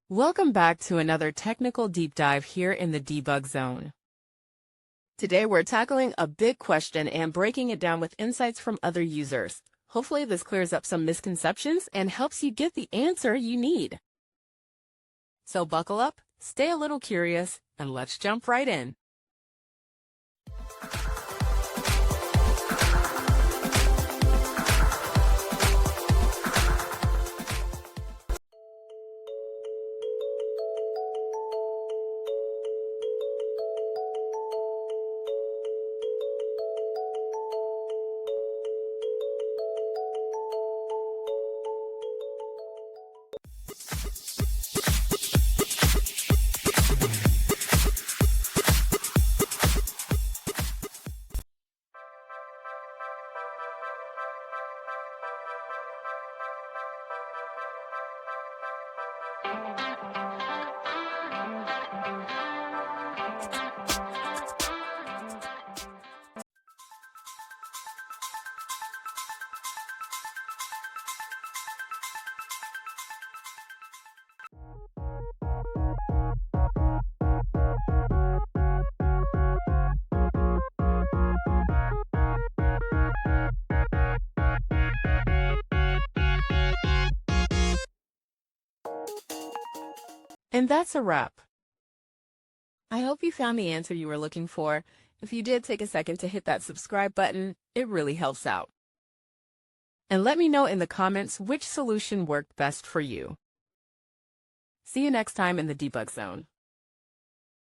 Welcome back to another technical deep dive here in the debug zone. Today we're tackling a big question and breaking it down with insights from other users. Hopefully this clears up some misconceptions and helps you get the answer you need. So buckle up, stay a little curious, and let's jump right in. And that's a wrap. I hope you found the answer you were looking for. If you did, take a second to hit that subscribe button. It really helps out. And let me know in the comments which solution worked best for you. See you next time in the debug zone.